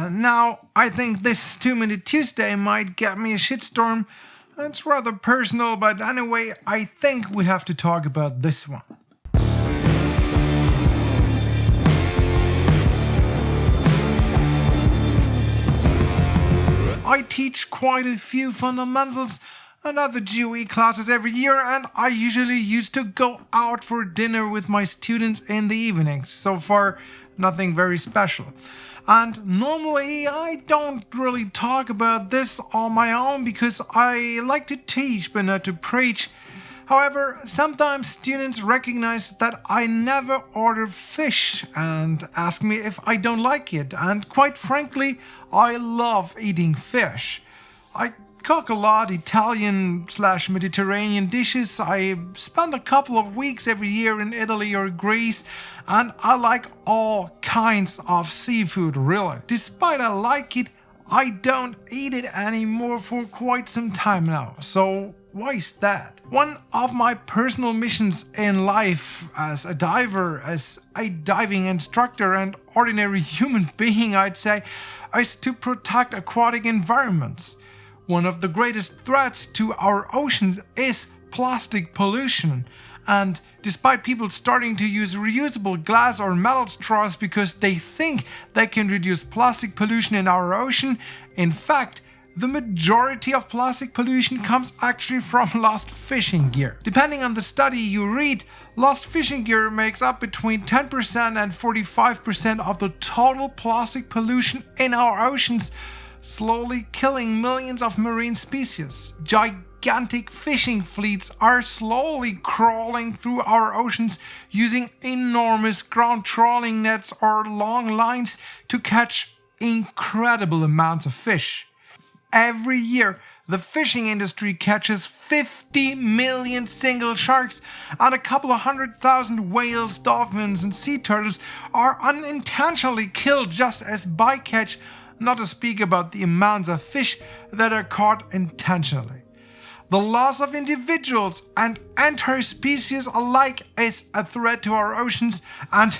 Now, I think this 2-Minute Tuesday might get me a shitstorm. It's rather personal, but anyway, I think we have to talk about this one. I teach quite a few fundamentals and other GOE classes every year, and I usually used to go out for dinner with my students in the evenings. So far, nothing very special. And normally I don't really talk about this on my own because I like to teach but not to preach. However, sometimes students recognize that I never order fish and ask me if I don't like it, and quite frankly, I love eating fish. I cook a lot Italian/Mediterranean dishes. I spend a couple of weeks every year in Italy or Greece, and I like all kinds of seafood, really. Despite I like it, I don't eat it anymore for quite some time now. So why is that? One of my personal missions in life as a diver, as a diving instructor and ordinary human being, I'd say, is to protect aquatic environments. One of the greatest threats to our oceans is plastic pollution. And despite people starting to use reusable glass or metal straws because they think they can reduce plastic pollution in our ocean, in fact, the majority of plastic pollution comes actually from lost fishing gear. Depending on the study you read, lost fishing gear makes up between 10% and 45% of the total plastic pollution in our oceans, slowly killing millions of marine species. Gigantic fishing fleets are slowly crawling through our oceans using enormous ground trawling nets or long lines to catch incredible amounts of fish. Every year, the fishing industry catches 50 million single sharks, and a couple of 100,000 whales, dolphins, and sea turtles are unintentionally killed just as bycatch, not to speak about the amounts of fish that are caught intentionally. The loss of individuals and entire species alike is a threat to our oceans and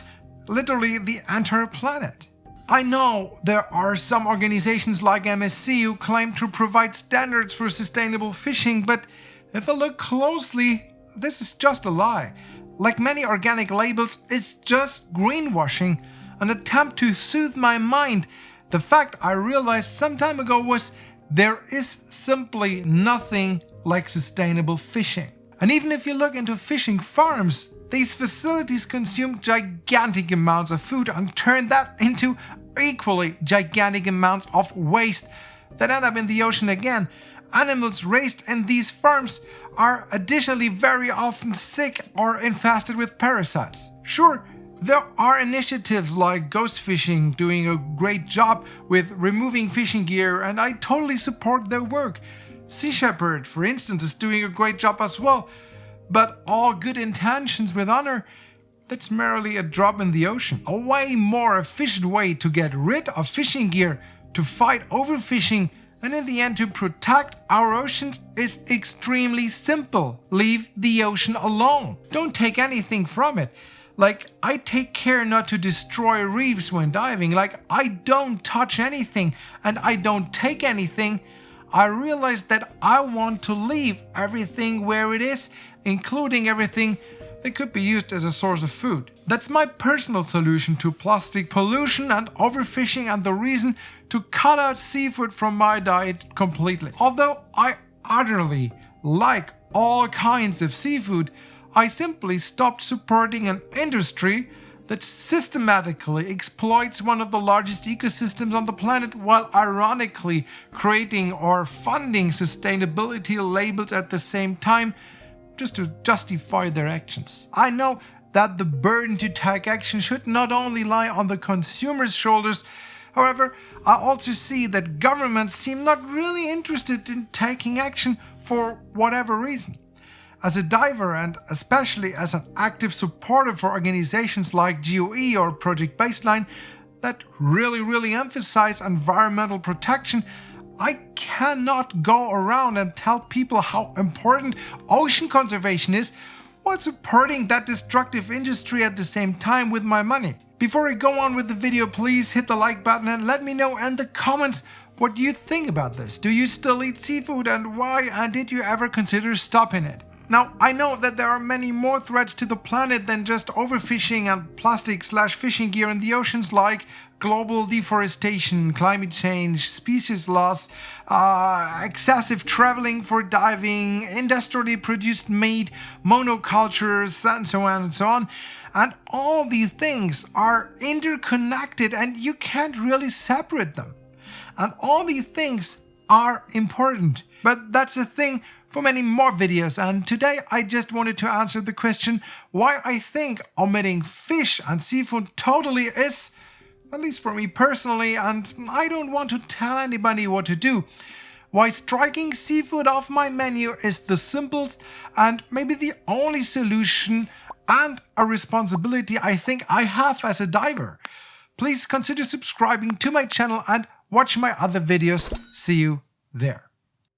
literally the entire planet. I know there are some organizations like MSC who claim to provide standards for sustainable fishing, but if I look closely, this is just a lie. Like many organic labels, it's just greenwashing, an attempt to soothe my mind. The fact I realized some time ago was there is simply nothing like sustainable fishing. And even if you look into fishing farms, these facilities consume gigantic amounts of food and turn that into equally gigantic amounts of waste that end up in the ocean again. Animals raised in these farms are additionally very often sick or infested with parasites. Sure, there are initiatives like Ghost Fishing doing a great job with removing fishing gear, and I totally support their work. Sea Shepherd, for instance, is doing a great job as well. But all good intentions with honor, that's merely a drop in the ocean. A way more efficient way to get rid of fishing gear, to fight overfishing, and in the end to protect our oceans is extremely simple. Leave the ocean alone. Don't take anything from it. Like, I take care not to destroy reefs when diving. Like, I don't touch anything and I don't take anything. I realized that I want to leave everything where it is, including everything that could be used as a source of food. That's my personal solution to plastic pollution and overfishing, and the reason to cut out seafood from my diet completely. Although I utterly like all kinds of seafood, I simply stopped supporting an industry that systematically exploits one of the largest ecosystems on the planet while ironically creating or funding sustainability labels at the same time just to justify their actions. I know that the burden to take action should not only lie on the consumer's shoulders. However, I also see that governments seem not really interested in taking action for whatever reason. As a diver and especially as an active supporter for organizations like GOE or Project Baseline that really emphasize environmental protection, I cannot go around and tell people how important ocean conservation is while supporting that destructive industry at the same time with my money. Before I go on with the video, please hit the like button and let me know in the comments what you think about this. Do you still eat seafood and why? And did you ever consider stopping it? Now, I know that there are many more threats to the planet than just overfishing and plastic/fishing gear in the oceans, like global deforestation, climate change, species loss, excessive traveling for diving, industrially produced meat, monocultures, and so on and so on. And all these things are interconnected and you can't really separate them. And all these things are important. But that's a thing for many more videos, and today I just wanted to answer the question why I think omitting fish and seafood totally is, at least for me personally, and I don't want to tell anybody what to do, why striking seafood off my menu is the simplest and maybe the only solution and a responsibility I think I have as a diver. Please consider subscribing to my channel and watch my other videos. See you there.